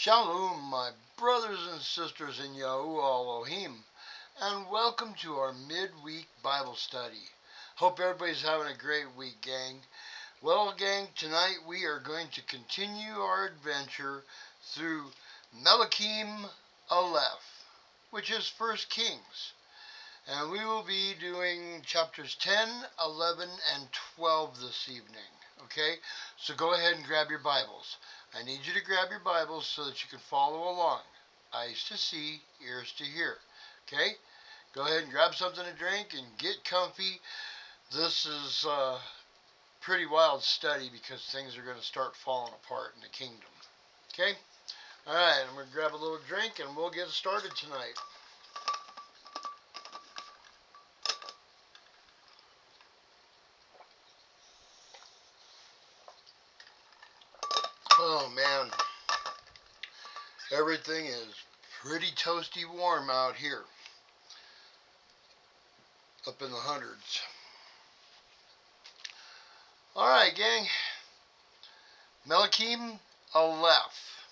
Shalom, my brothers and sisters in Yahuwah Elohim, and welcome to our midweek Bible study. Hope everybody's having a great week, gang. Well, gang, tonight we are going to continue our adventure through Melakim Aleph, which is 1 Kings. And we will be doing chapters 10, 11, and 12 this evening. Okay? So go ahead and grab your Bibles. I need you to grab your Bibles so that you can follow along. Eyes to see, ears to hear. Okay? Go ahead and grab something to drink and get comfy. This is a pretty wild study because things are going to start falling apart in the kingdom. Okay? Alright, I'm going to grab a little drink and we'll get started tonight. Oh man, everything is pretty toasty warm out here, up in the hundreds. Alright, gang, Melakim Aleph,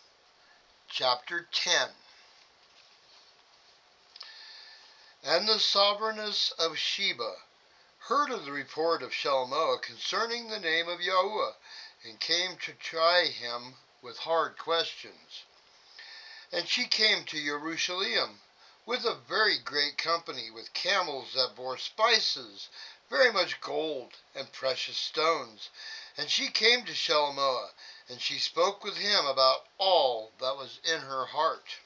chapter 10. And the sovereigness of Sheba heard of the report of Shalomah concerning the name of Yahuwah, and came to try him with hard questions. And she came to Jerusalem with a very great company, with camels that bore spices, very much gold, and precious stones. And she came to Shalomah, and she spoke with him about all that was in her heart.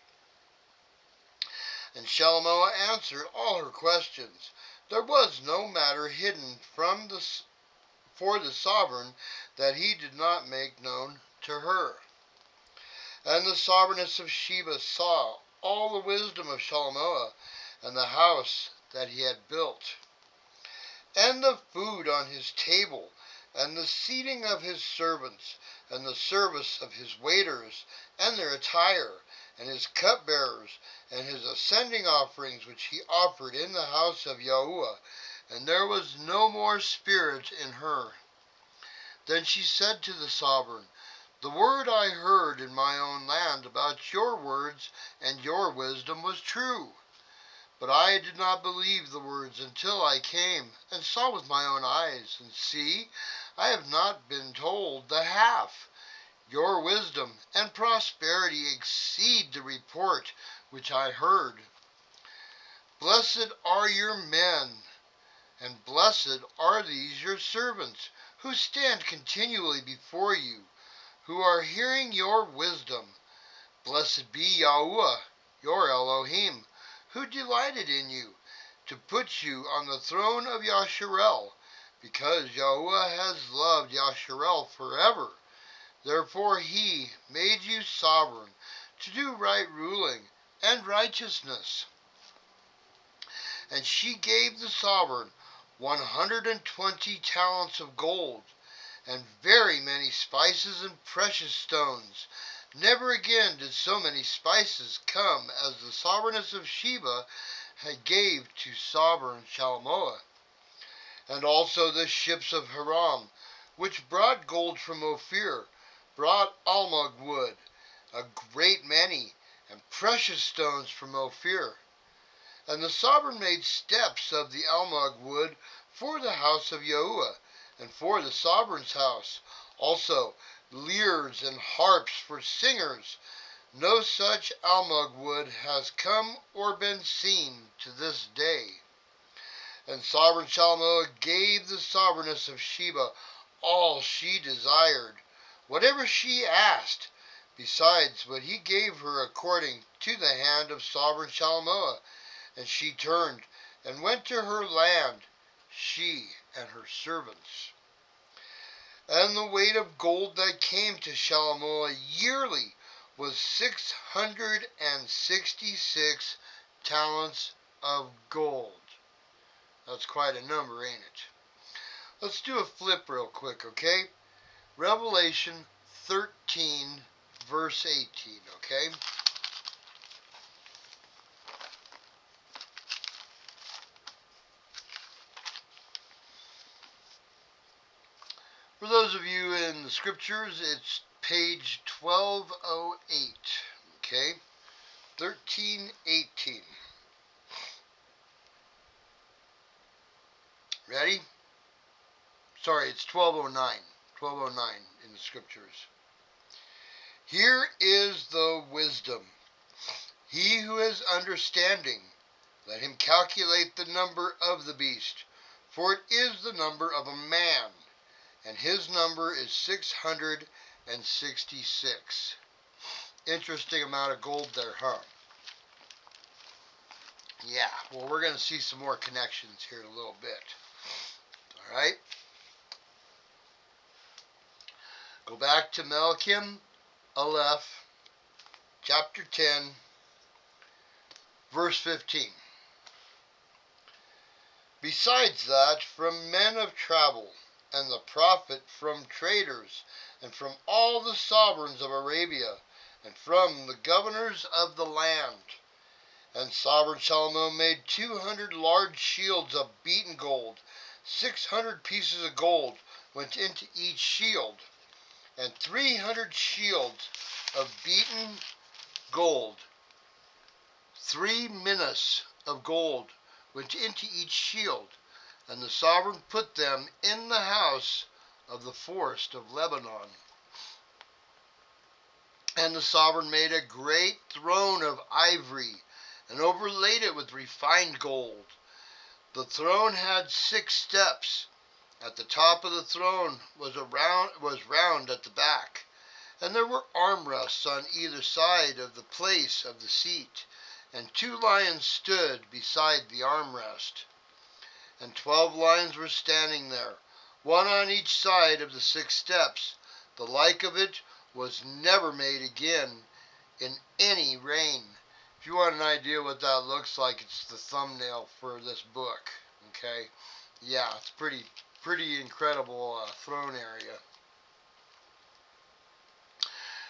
And Shalomah answered all her questions. There was no matter hidden for the sovereign that he did not make known to her. And the sovereigness of Sheba saw all the wisdom of Shalomah, and the house that he had built, and the food on his table, and the seating of his servants, and the service of his waiters, and their attire, and his cupbearers, and his ascending offerings which he offered in the house of Yahuwah. And there was no more spirit in her. Then she said to the sovereign, The word I heard in my own land about your words and your wisdom was true. But I did not believe the words until I came and saw with my own eyes. And see, I have not been told the half. Your wisdom and prosperity exceed the report which I heard. Blessed are your men, and blessed are these your servants, who stand continually before you, who are hearing your wisdom. Blessed be Yahuwah, your Elohim, who delighted in you, to put you on the throne of Yasharel, because Yahuwah has loved Yasharel forever. Therefore he made you sovereign, to do right ruling and righteousness. And she gave the sovereign 120 talents of gold, and very many spices and precious stones. Never again did so many spices come as the sovereigness of Sheba had gave to sovereign Shalomah. And also the ships of Hiram, which brought gold from Ophir, brought almug wood, a great many, and precious stones from Ophir. And the sovereign made steps of the almug wood for the house of Yahuwah, and for the sovereign's house, also lyres and harps for singers. No such almug wood has come or been seen to this day. And sovereign Shalomah gave the sovereigness of Sheba all she desired, whatever she asked, besides what he gave her according to the hand of sovereign Shalomah. And she turned and went to her land, she and her servants. And the weight of gold that came to Shalomah yearly was 666 talents of gold. That's quite a number, ain't it? Let's do a flip real quick, okay? Revelation 13, verse 18, okay? For those of you in the scriptures, it's page 1208. Okay, 13:18. Ready? Sorry, it's 12:09. 12:09 in the scriptures. Here is the wisdom. He who has understanding, let him calculate the number of the beast, for it is the number of a man, and his number is 666. Interesting amount of gold there, huh? Yeah, well, we're going to see some more connections here in a little bit. All right? Go back to Melakim Aleph, chapter 10, verse 15. Besides that, from men of travel, and the prophet from traders, and from all the sovereigns of Arabia, and from the governors of the land. And sovereign Shalomo made 200 large shields of beaten gold. 600 pieces of gold went into each shield, and 300 shields of beaten gold. 3 minas of gold went into each shield, and the sovereign put them in the house of the forest of Lebanon. And the sovereign made a great throne of ivory, and overlaid it with refined gold. The throne had 6 steps. At the top of the throne was round at the back, and there were armrests on either side of the place of the seat, and 2 lions stood beside the armrest. And 12 lions were standing there, one on each side of the 6 steps. The like of it was never made again in any reign. If you want an idea what that looks like, it's the thumbnail for this book. Okay, yeah, it's pretty incredible throne area.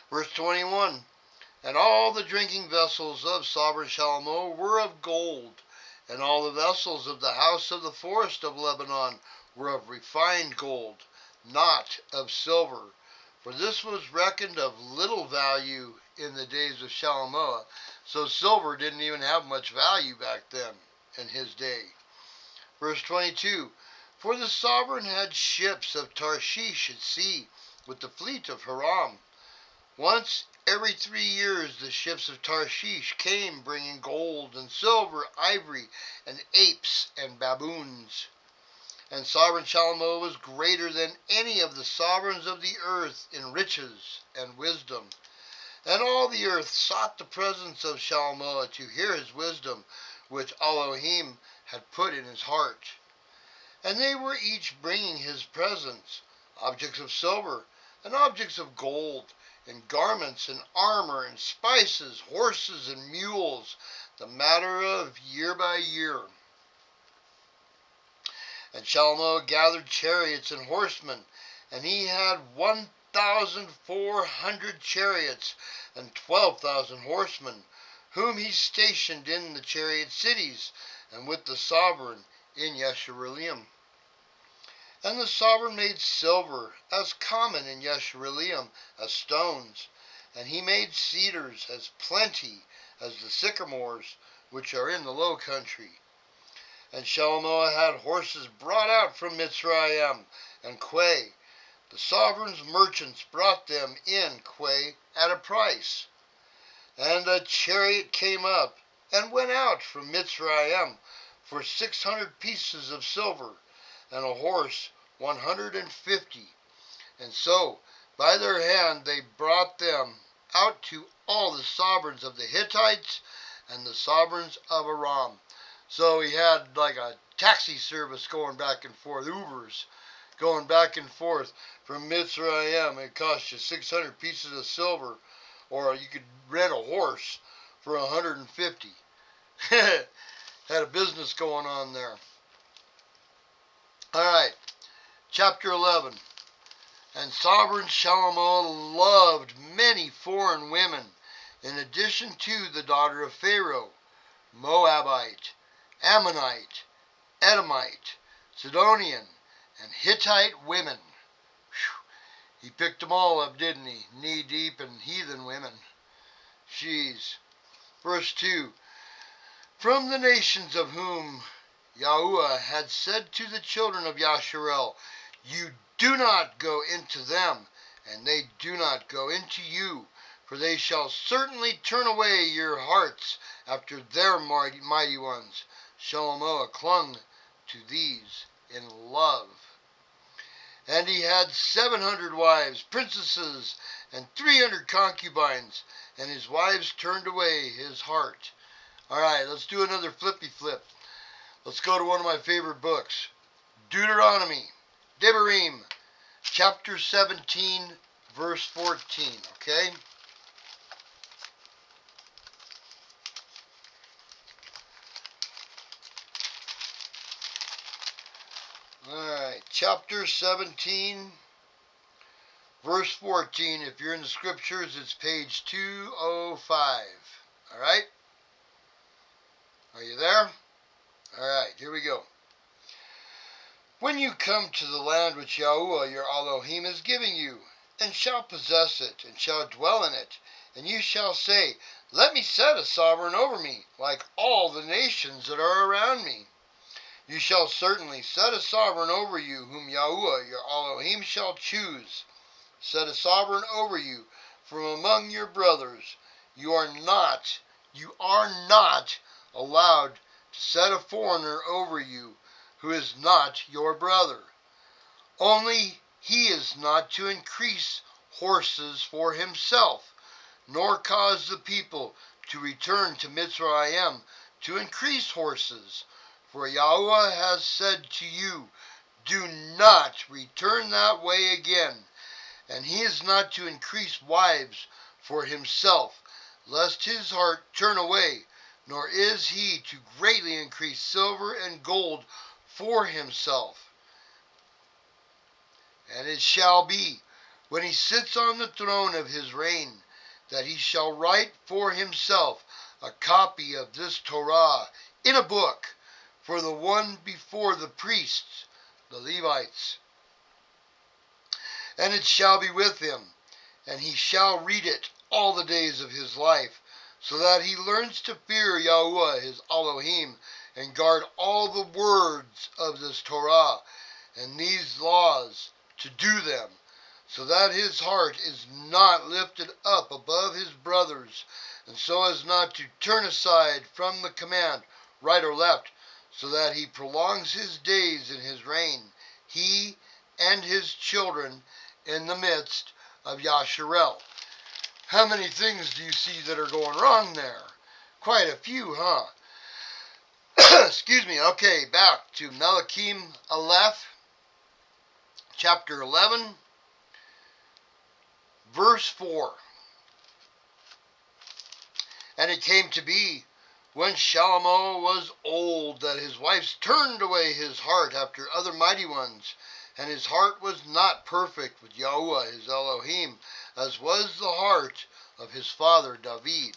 Verse 21. And all the drinking vessels of sovereign Shalomo were of gold, and all the vessels of the house of the forest of Lebanon were of refined gold, not of silver. For this was reckoned of little value in the days of Shalomo. So silver didn't even have much value back then in his day. Verse 22. For the sovereign had ships of Tarshish at sea, with the fleet of Hiram. Once every 3 years the ships of Tarshish came, bringing gold and silver, ivory, and apes and baboons. And sovereign Shalomo was greater than any of the sovereigns of the earth in riches and wisdom. And all the earth sought the presence of Shalomo to hear his wisdom, which Elohim had put in his heart. And they were each bringing his presents, objects of silver, and objects of gold, and garments, and armor, and spices, horses, and mules, the matter of year by year. And Shalomo gathered chariots and horsemen, and he had 1,400 chariots, and 12,000 horsemen, whom he stationed in the chariot cities, and with the sovereign in Yeshurun. And the sovereign made silver as common in Yeshurun as stones, and he made cedars as plenty as the sycamores which are in the low country. And Shalomo had horses brought out from Mitzrayim, and quay. The sovereign's merchants brought them in quay at a price. And a chariot came up and went out from Mitzrayim for 600 pieces of silver, and a horse 150. And so by their hand they brought them out to all the sovereigns of the Hittites and the sovereigns of Aram. So he had like a taxi service going back and forth, Ubers going back and forth from Mitzrayim. It cost you 600 pieces of silver, or you could rent a horse for 150. Had a business going on there. All right, chapter 11. And sovereign Shalomo loved many foreign women, in addition to the daughter of Pharaoh, Moabite, Ammonite, Edomite, Sidonian, and Hittite women. Whew. He picked them all up, didn't he? Knee deep in heathen women. Jeez. Verse 2. From the nations of whom Yahuwah had said to the children of Yasharel, you do not go into them, and they do not go into you, for they shall certainly turn away your hearts after their mighty ones. Shalomoah clung to these in love. And he had 700 wives, princesses, and 300 concubines, and his wives turned away his heart. All right, let's do another flippy flip. Let's go to one of my favorite books, Deuteronomy, Devarim, chapter 17, verse 14, okay? Alright, chapter 17, verse 14. If you're in the scriptures, it's page 205. Alright? Are you there? Alright, here we go. When you come to the land which Yahuwah your Elohim is giving you, and shall possess it, and shall dwell in it, and you shall say, let me set a sovereign over me, like all the nations that are around me. You shall certainly set a sovereign over you, whom Yahuwah your Elohim shall choose. Set a sovereign over you from among your brothers. You are not allowed to set a foreigner over you who is not your brother. Only he is not to increase horses for himself, nor cause the people to return to Mitzrayim to increase horses. For Yahuwah has said to you, do not return that way again. And he is not to increase wives for himself, lest his heart turn away, nor is he to greatly increase silver and gold for himself. And it shall be, when he sits on the throne of his reign, that he shall write for himself a copy of this Torah in a book for the one before the priests, the Levites. And it shall be with him, and he shall read it all the days of his life, so that he learns to fear Yahuwah his Elohim, and guard all the words of this Torah and these laws to do them, so that his heart is not lifted up above his brothers, and so as not to turn aside from the command, right or left, so that he prolongs his days in his reign, he and his children in the midst of Yasharel. How many things do you see that are going wrong there? Quite a few, huh? Excuse me. Okay, back to Melakim Aleph, chapter 11, verse 4. And it came to be, when Shalomoah was old, that his wives turned away his heart after other mighty ones, and his heart was not perfect with Yahuwah his Elohim, as was the heart of his father David.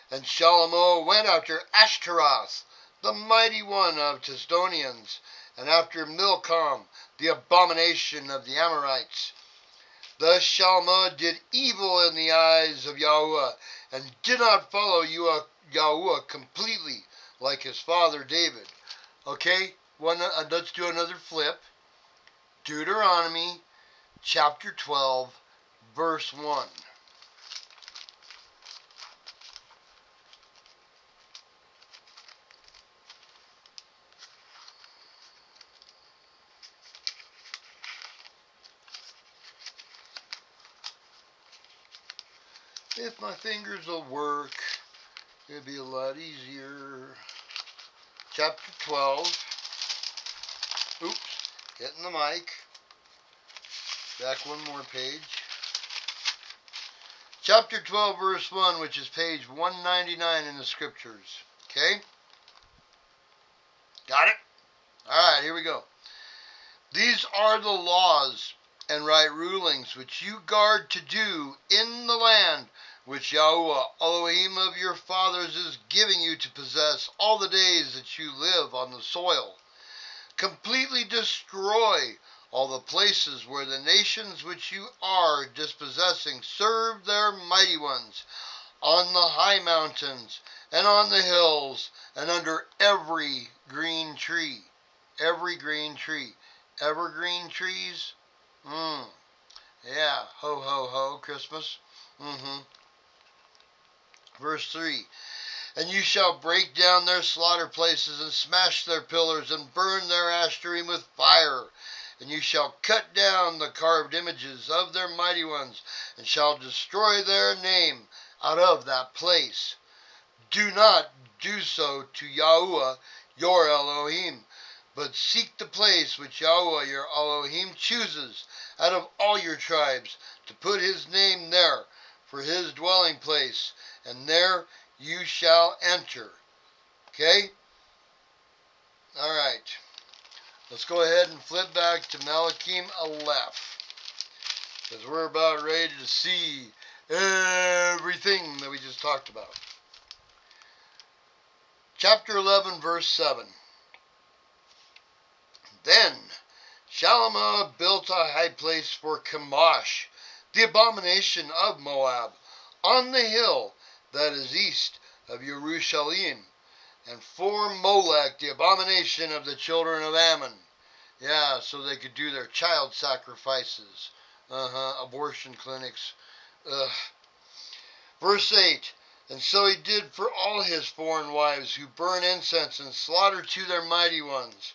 And Shalomoah went after Ashtaroth, the mighty one of Tisdonians, and after Milcom, the abomination of the Amorites. Thus Shalomoah did evil in the eyes of Yahuwah, and did not follow Yahuwah completely like his father David. Okay, let's do another flip. Deuteronomy chapter 12, verse 1. If my fingers will work, it'll be a lot easier. Chapter 12. Oops, hitting the mic. Back one more page. Chapter 12, verse 1, which is page 199 in the scriptures. Okay? Got it? Alright, here we go. These are the laws and right rulings which you guard to do in the land which Yahuwah, Elohim of your fathers, is giving you to possess all the days that you live on the soil. Completely destroy all the places where the nations which you are dispossessing serve their mighty ones. on the high mountains, and on the hills, and under every green tree. Every green tree. Evergreen trees? Yeah. Ho, ho, ho, Christmas. Verse 3. And you shall break down their slaughter places, and smash their pillars, and burn their ashtarim with fire. And you shall cut down the carved images of their mighty ones, and shall destroy their name out of that place. Do not do so to Yahuwah your Elohim, but seek the place which Yahuwah your Elohim chooses out of all your tribes to put his name there for his dwelling place, and there you shall enter. Okay? All right. Let's go ahead and flip back to Melakim Aleph, because we're about ready to see everything that we just talked about. Chapter 11, verse 7. Then Shalomah built a high place for Chemosh, the abomination of Moab, on the hill that is east of Jerusalem, and for Molech, the abomination of the children of Ammon. Yeah, so they could do their child sacrifices. Abortion clinics. Verse 8. And so he did for all his foreign wives who burn incense and slaughter to their mighty ones.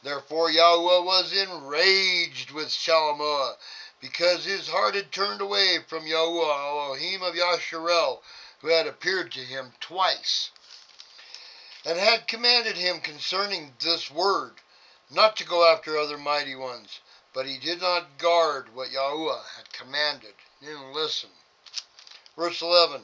Therefore Yahweh was enraged with Shalomah, because his heart had turned away from Yahuwah Elohim of Yasharel, who had appeared to him twice, and had commanded him concerning this word, not to go after other mighty ones. But he did not guard what Yahuwah had commanded. He didn't listen. Verse 11.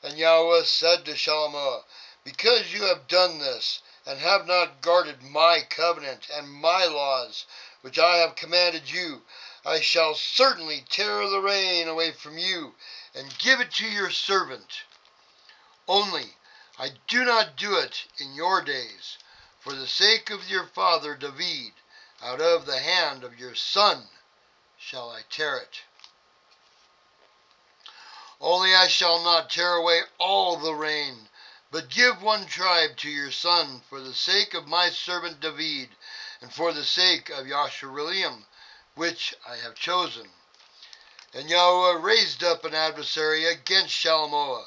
And Yahweh said to Shalomah, because you have done this, and have not guarded my covenant and my laws, which I have commanded you, I shall certainly tear the rain away from you, and give it to your servant. Only I do not do it in your days, for the sake of your father David. Out of the hand of your son shall I tear it. Only I shall not tear away all the rain, but give one tribe to your son for the sake of my servant David, and for the sake of Yashar'elim, which I have chosen. And Yahweh raised up an adversary against Shalomah,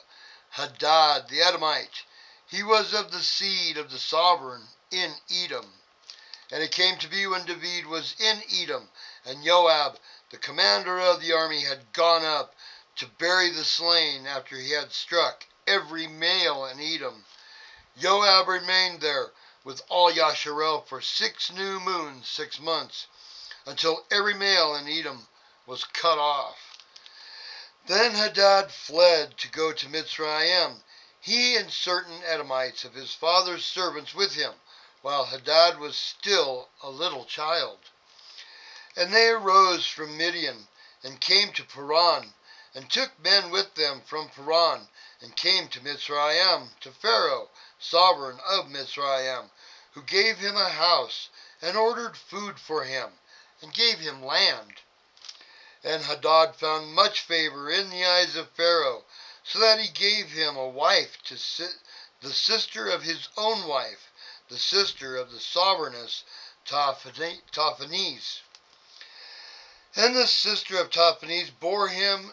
Hadad the Edomite. He was of the seed of the sovereign in Edom. And it came to be when David was in Edom, and Joab, the commander of the army, had gone up to bury the slain after he had struck every male in Edom. Joab remained there with all Yasharel for 6 new moons, 6 months, until every male in Edom was cut off. Then Hadad fled to go to Mitzrayim, he and certain Edomites of his father's servants with him, while Hadad was still a little child. And they arose from Midian, and came to Paran, and took men with them from Paran, and came to Mitzrayim, to Pharaoh, sovereign of Mitzrayim, who gave him a house, and ordered food for him, and gave him land. And Hadad found much favor in the eyes of Pharaoh, so that he gave him a wife, the sister of his own wife, the sister of the sovereigness Taphanes. And the sister of Taphanes bore him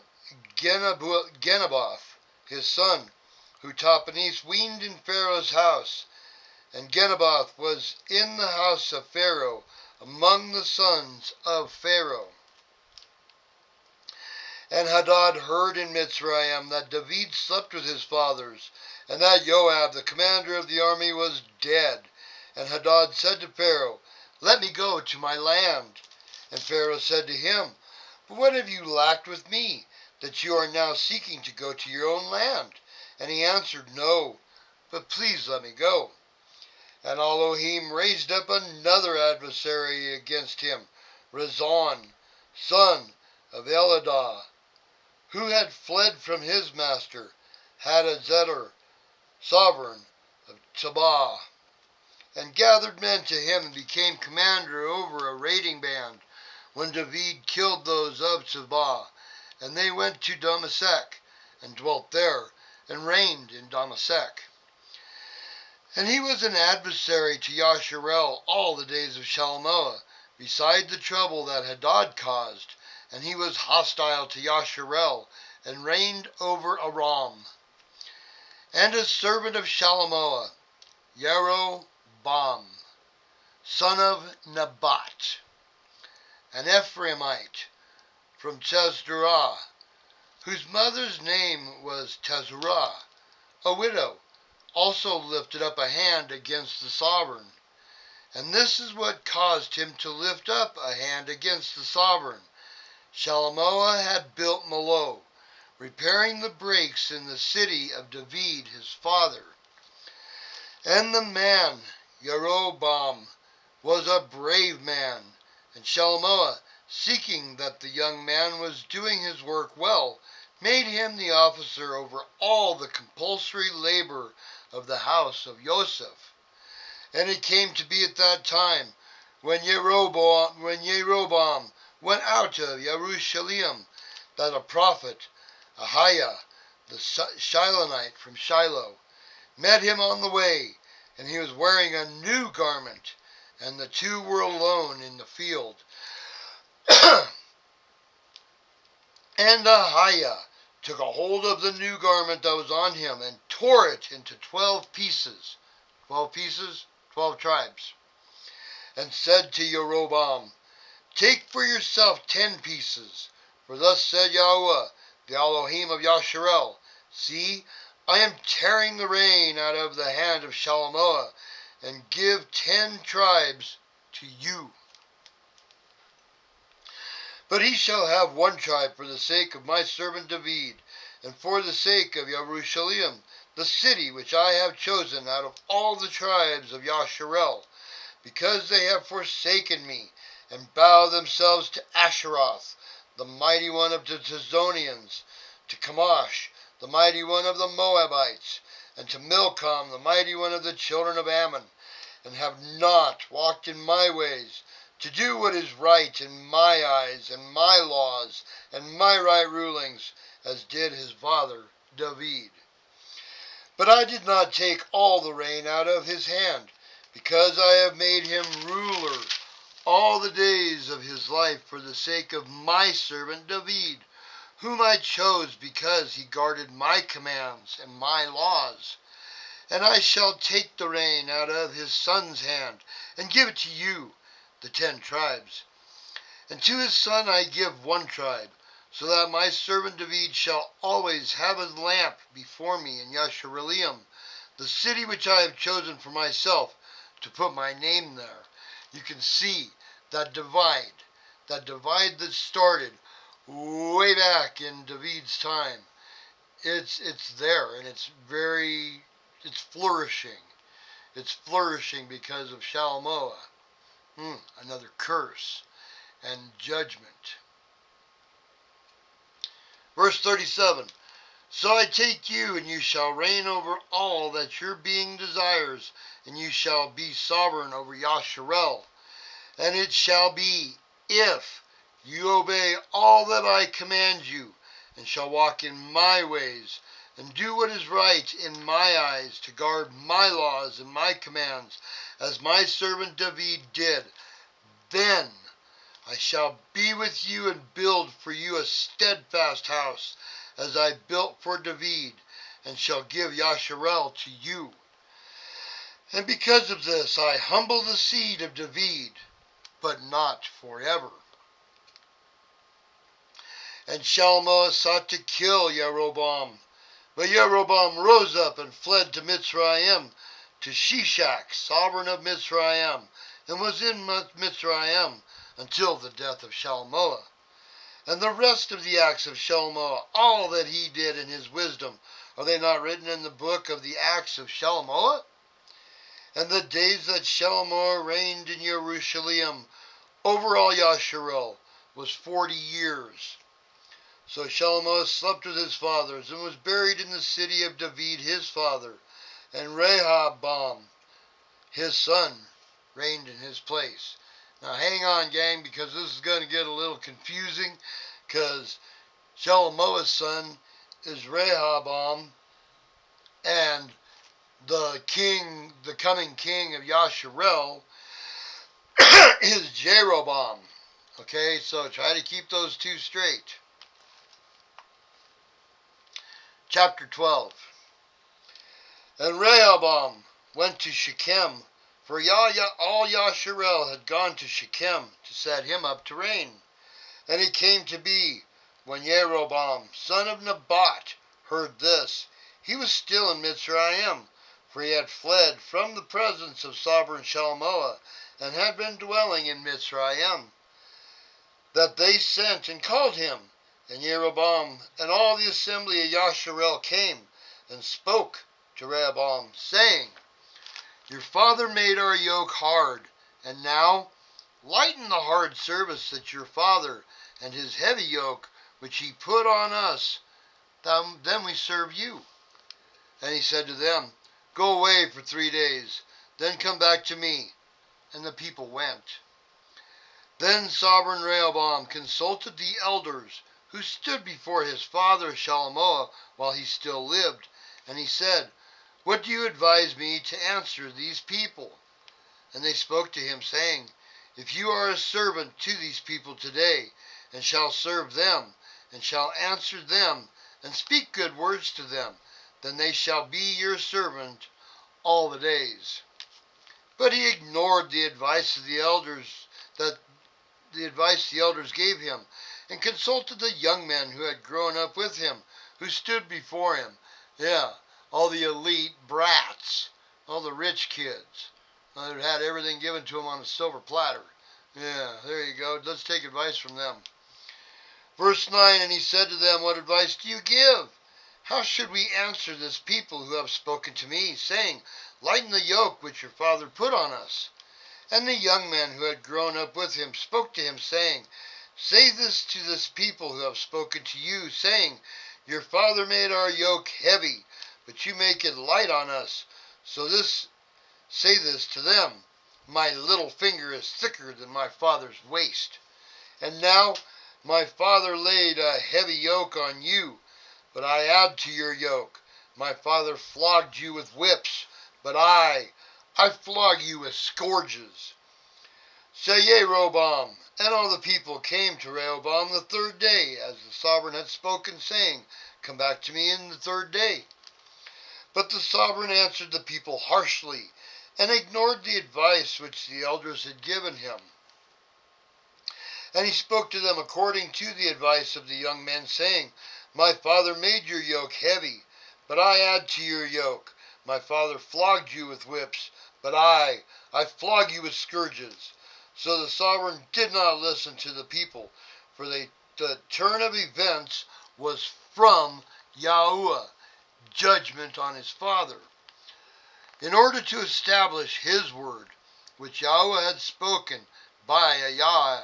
Genaboth, his son, who Taphanes weaned in Pharaoh's house. And Genaboth was in the house of Pharaoh, among the sons of Pharaoh. And Hadad heard in Mitzrayim that David slept with his fathers, and that Joab, the commander of the army, was dead. And Hadad said to Pharaoh, Let me go to my land. And Pharaoh said to him, But what have you lacked with me, that you are now seeking to go to your own land? And he answered, No, but please let me go. And Elohim raised up another adversary against him, Rezon, son of Eladah, who had fled from his master, Hadazezer, sovereign of Tabah, and gathered men to him, and became commander over a raiding band, when David killed those of Tabah. And they went to Damasek, and dwelt there. and reigned in Damascus. And he was an adversary to Yasharel all the days of Shalmaneser, beside the trouble that Hadad caused, and he was hostile to Yasharel, and reigned over Aram. And a servant of Shalmaneser, Jeroboam, son of Nebat, an Ephraimite from Chesderah, whose mother's name was Tezerah, a widow, also lifted up a hand against the sovereign. And this is what caused him to lift up a hand against the sovereign. Shalmaneser had built Millo, repairing the breaks in the city of David his father. And the man, Jeroboam, was a brave man, and Shalmaneser, seeking that the young man was doing his work well, made him the officer over all the compulsory labor of the house of Joseph. And it came to be at that time, when Jeroboam went out of Jerusalem, that a prophet, Ahiah, the Shilonite from Shiloh, met him on the way, and he was wearing a new garment, and the two were alone in the field. And Ahiah took a hold of the new garment that was on him, and tore it into 12 pieces. 12 pieces? 12 tribes. And said to Jeroboam, Take for yourself 10 pieces, for thus said Yahweh, the Elohim of Yasharel, See, I am tearing the rein out of the hand of Shalmaneser, and give 10 tribes to you. But he shall have 1 tribe for the sake of my servant David, and for the sake of Jerusalem, the city which I have chosen out of all the tribes of Yasharel, because they have forsaken me, and bow themselves to Asheroth, the mighty one of the Tizonians, to Chemosh, the mighty one of the Moabites, and to Milcom, the mighty one of the children of Ammon, and have not walked in my ways, to do what is right in my eyes, and my laws, and my right rulings, as did his father David. But I did not take all the rein out of his hand, because I have made him ruler all the days of his life for the sake of my servant David, whom I chose because he guarded my commands and my laws. And I shall take the rein out of his son's hand, and give it to you, the 10 tribes. And to his son I give 1 tribe, so that my servant David shall always have his lamp before me in Yasharel, the city which I have chosen for myself, to put my name there. You can see that divide that started way back in David's time. It's there, and it's flourishing. It's flourishing because of Shalmaneser. Another curse and judgment. Verse 37, So I take you, and you shall reign over all that your being desires, and you shall be sovereign over Yasharel. And it shall be, if you obey all that I command you, and shall walk in my ways, and do what is right in my eyes, to guard my laws and my commands, as my servant David did, then I shall be with you and build for you a steadfast house, as I built for David, and shall give Yasharel to you. And because of this I humble the seed of David, but not forever. And Shalmaneser sought to kill Jeroboam, but Jeroboam rose up and fled to Mitzrayim, to Shishak, sovereign of Mitzrayim, and was in Mitzrayim until the death of Shalmaneser. And the rest of the acts of Shalmaneser, all that he did in his wisdom, are they not written in the book of the acts of Shalmaneser? And the days that Shalmaneser reigned in Jerusalem over all Yasharel was 40 years. So Shalmaneser slept with his fathers, and was buried in the city of David his father, and Rehoboam his son reigned in his place. Now hang on, gang, because this is going to get a little confusing, because Shalmaneser's son is Rehoboam, the coming king of Yasharel, is Jeroboam. Okay, so try to keep those two straight. Chapter 12. And Rehoboam went to Shechem, for all Yasharel had gone to Shechem to set him up to reign. And it came to be, when Jeroboam, son of Nebat, heard this, he was still in Mitzrayim, for he had fled from the presence of sovereign Shalmaneser, and had been dwelling in Mitzrayim, that they sent and called him. And Jeroboam and all the assembly of Yasharel came and spoke to Rehoboam, saying, Your father made our yoke hard, and now lighten the hard service that your father and his heavy yoke which he put on us, then we serve you. And he said to them, Go away for 3 days, then come back to me. And the people went. Then sovereign Rehoboam consulted the elders who stood before his father Shalmaneser while he still lived, and he said, What do you advise me to answer these people? And they spoke to him, saying, If you are a servant to these people today, and shall serve them, and shall answer them, and speak good words to them, then they shall be your servant all the days. But he ignored the advice of the elders gave him, and consulted the young men who had grown up with him, who stood before him. Yeah, all the elite brats, all the rich kids who had everything given to them on a silver platter. Yeah, there you go. Let's take advice from them. Verse 9, And he said to them, What advice do you give? How should we answer this people who have spoken to me, saying, Lighten the yoke which your father put on us? And the young men who had grown up with him spoke to him, saying, Say this to this people who have spoken to you, saying, Your father made our yoke heavy, but you make it light on us. Say this to them, My little finger is thicker than my father's waist. And now my father laid a heavy yoke on you, but I add to your yoke. My father flogged you with whips, but I flog you with scourges. So Jeroboam and all the people came to Rehoboam the 3rd day, as the sovereign had spoken, saying, Come back to me in the 3rd day. But the sovereign answered the people harshly, and ignored the advice which the elders had given him. And he spoke to them according to the advice of the young men, saying, My father made your yoke heavy, but I add to your yoke. My father flogged you with whips, but I flog you with scourges. So the sovereign did not listen to the people, for the turn of events was from Yahuwah, judgment on his father. In order to establish his word, which Yahuwah had spoken by Ahiah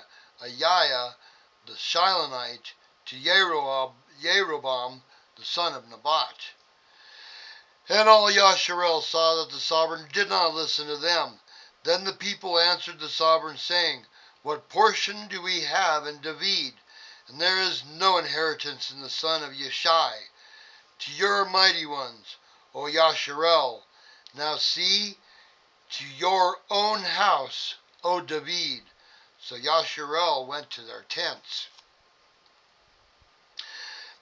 the Shilonite to Jeroboam the son of Nebat. And all Yasharel saw that the sovereign did not listen to them. Then the people answered the sovereign, saying, What portion do we have in David? And there is no inheritance in the son of Yeshai. To your mighty ones, O Yasharel, now see to your own house, O David. So Yasharel went to their tents.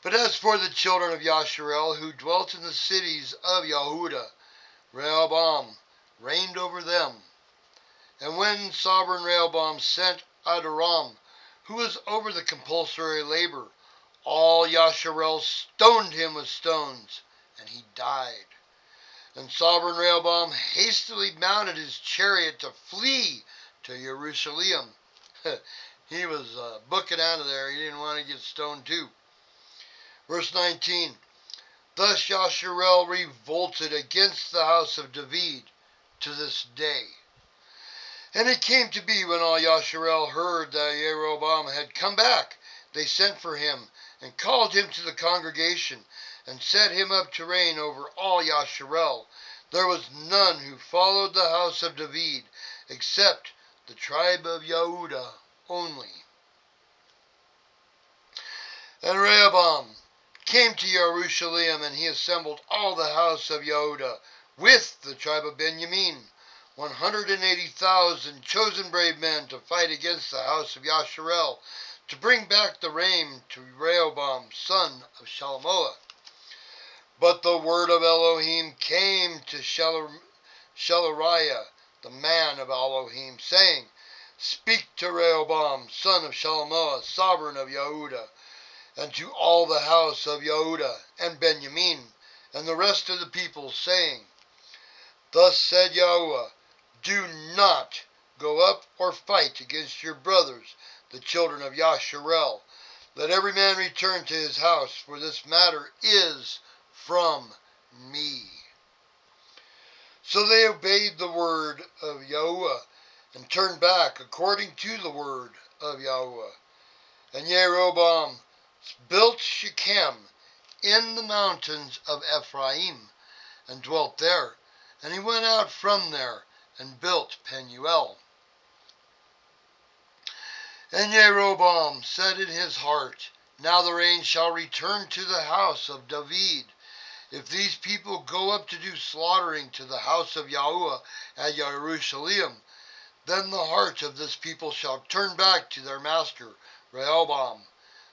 But as for the children of Yasharel, who dwelt in the cities of Yehuda, Rehoboam reigned over them. And when sovereign Rehoboam sent Adoram, who was over the compulsory labor, all Yasharel stoned him with stones, and he died. And sovereign Rehoboam hastily mounted his chariot to flee to Jerusalem. He was booking out of there. He didn't want to get stoned too. Verse 19, Thus Yasharel revolted against the house of David to this day. And it came to be, when all Yasharel heard that Jeroboam had come back, they sent for him and called him to the congregation and set him up to reign over all Yasharel. There was none who followed the house of David except the tribe of Yehuda only. And Rehoboam came to Jerusalem, and he assembled all the house of Yehuda with the tribe of Benjamin, 180,000 chosen brave men to fight against the house of Yasharel, to bring back the rain to Rehoboam, son of Shalomah. But the word of Elohim came to Shelariah, the man of Elohim, saying, Speak to Rehoboam, son of Shalomah, sovereign of Yehudah, and to all the house of Yehudah and Benjamin, and the rest of the people, saying, Thus said Yahuwah, Do not go up or fight against your brothers, the children of Yasharel. Let every man return to his house, for this matter is from me. So they obeyed the word of Yahuwah, and turned back according to the word of Yahuwah. And Jeroboam built Shechem in the mountains of Ephraim, and dwelt there. And he went out from there, and built Penuel. And Jeroboam said in his heart, Now the rain shall return to the house of David. If these people go up to do slaughtering to the house of Yahuwah at Jerusalem, then the heart of this people shall turn back to their master, Rehoboam,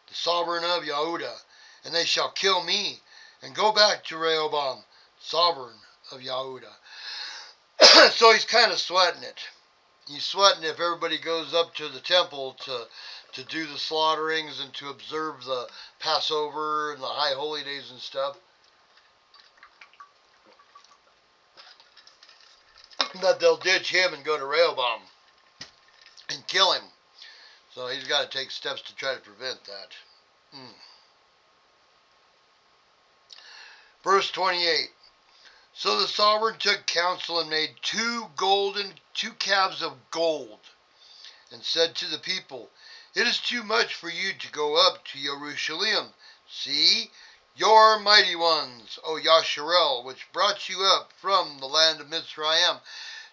the sovereign of Yehudah, and they shall kill me, and go back to Rehoboam, sovereign of Yehudah. So he's kind of sweating it. He's sweating if everybody goes up to the temple to do the slaughterings and to observe the Passover and the high holy days and stuff, that they'll ditch him and go to Rehoboam and kill him. So he's got to take steps to try to prevent that. Verse 28. So the sovereign took counsel and made two calves of gold, and said to the people, It is too much for you to go up to Jerusalem. See, your mighty ones, O Yasharel, which brought you up from the land of Mitzrayim.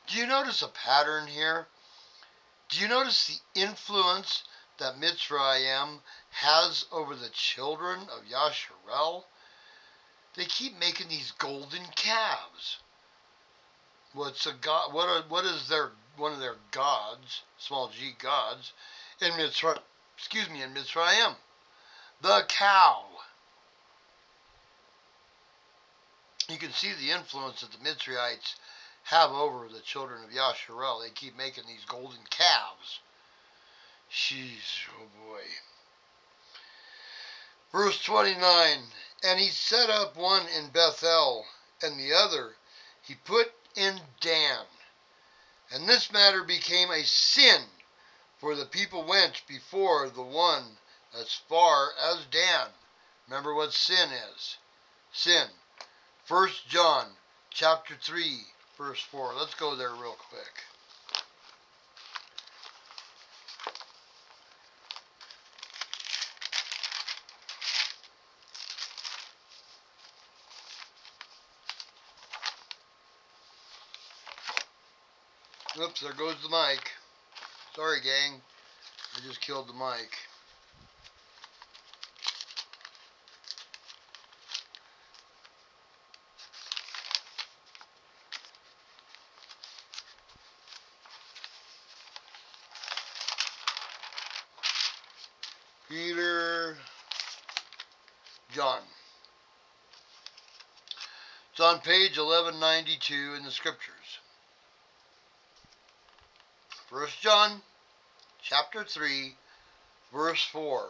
Do you notice a pattern here? Do you notice the influence that Mitzrayim has over the children of Yasharel? They keep making these golden calves. What's a god? What is one of their gods, small g gods, in Mitzrayim? In Mitzrayim, the cow. You can see the influence that the Mitzrayites have over the children of Yasharel. They keep making these golden calves. Jeez, oh boy. Verse 29, And he set up one in Bethel, and the other he put in Dan. And this matter became a sin, for the people went before the one as far as Dan. Remember what sin is. Sin. 1 John chapter 3, verse 4. Let's go there real quick. Oops, there goes the mic. Sorry, gang. I just killed the mic. Peter, John. It's on page 1192 in the scriptures. 1 John chapter 3, verse 4.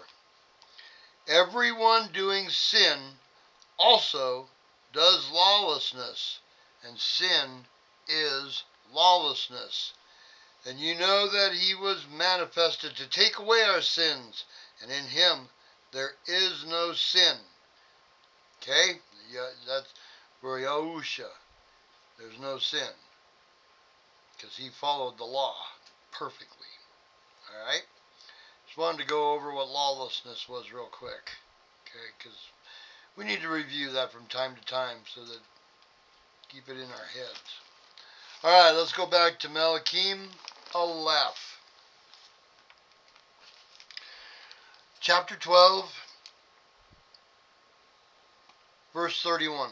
Everyone doing sin also does lawlessness, and sin is lawlessness. And you know that he was manifested to take away our sins, and in him there is no sin. Okay? That's for Yahusha. There's no sin. Because he followed the law perfectly. Alright? Just wanted to go over what lawlessness was real quick. Okay? Because we need to review that from time to time so that keep it in our heads. Alright, let's go back to Melakim Aleph. Chapter 12, verse 31.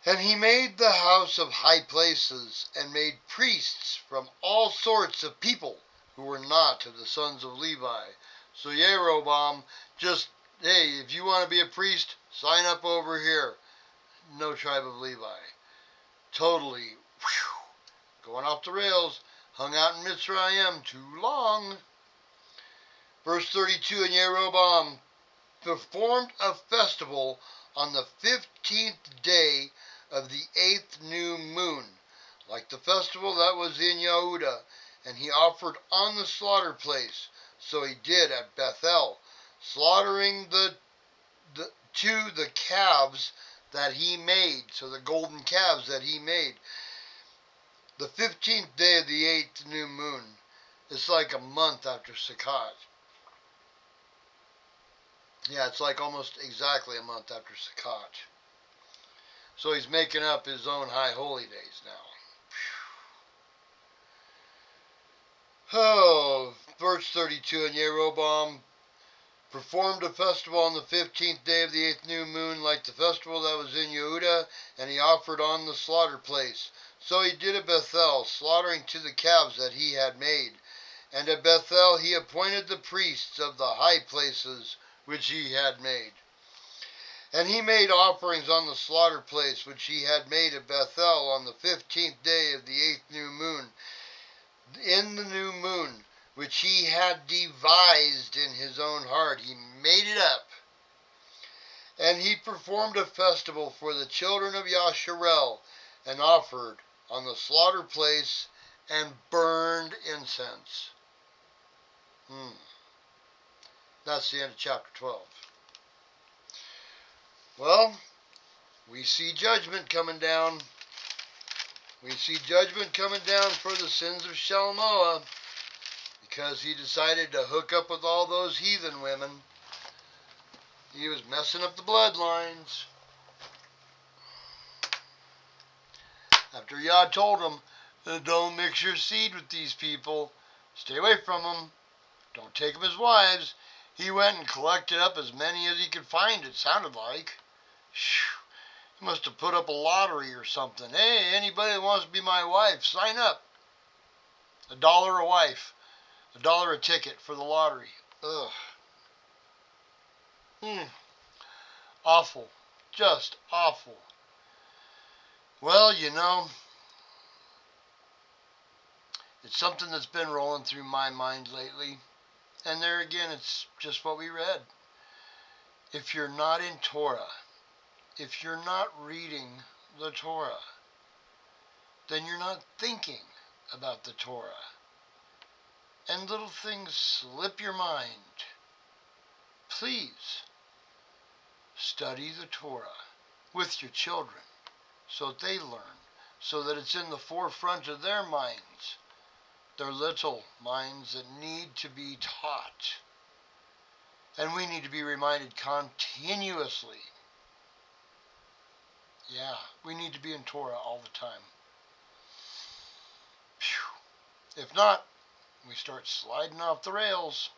And he made the house of high places, and made priests from all sorts of people who were not of the sons of Levi. So Jeroboam just, hey, if you want to be a priest, sign up over here. No tribe of Levi. Totally, going off the rails. Hung out in Mitzrayim too long. Verse 32, and Jeroboam performed a festival on the 15th day of the 8th new moon, like the festival that was in Yehuda, and he offered on the slaughter place. So he did at Bethel, slaughtering the calves that he made, so the golden calves that he made. The 15th day of the 8th new moon is like a month after Sukkot. Yeah, it's like almost exactly a month after Sukkot. So he's making up his own high holy days now. Oh, verse 32, and Jeroboam performed a festival on the 15th day of the 8th new moon, like the festival that was in Yehuda, and he offered on the slaughter place. So he did at Bethel, slaughtering to the calves that he had made. And at Bethel he appointed the priests of the high places which he had made. And he made offerings on the slaughter place which he had made at Bethel on the 15th day of the 8th new moon, in the new moon, which he had devised in his own heart. He made it up. And he performed a festival for the children of Yasharel, and offered on the slaughter place, and burned incense. That's the end of chapter 12. Well, we see judgment coming down. We see judgment coming down for the sins of Shalmoah, because he decided to hook up with all those heathen women. He was messing up the bloodlines. After Yah told him, don't mix your seed with these people. Stay away from them. Don't take them as wives. He went and collected up as many as he could find, it sounded like. He must have put up a lottery or something. Hey, anybody that wants to be my wife, sign up. $1 a wife. $1 a ticket for the lottery. Ugh. Awful. Just awful. Well, you know, it's something that's been rolling through my mind lately. And there again, it's just what we read. If you're not in Torah, if you're not reading the Torah, then you're not thinking about the Torah. And little things slip your mind. Please study the Torah with your children so that they learn, so that it's in the forefront of their minds, their little minds that need to be taught. And we need to be reminded continuously. Yeah, we need to be in Torah all the time. Phew. If not, we start sliding off the rails.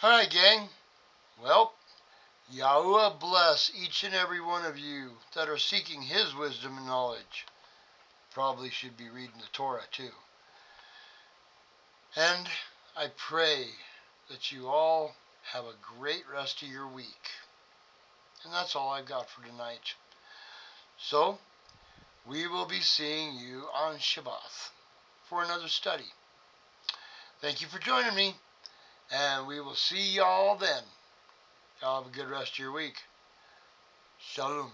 Alright, gang. Well, Yahuwah bless each and every one of you that are seeking his wisdom and knowledge. Probably should be reading the Torah too. And I pray that you all have a great rest of your week. And that's all I've got for tonight. So, we will be seeing you on Shabbat for another study. Thank you for joining me, and we will see y'all then. Y'all have a good rest of your week. Shalom.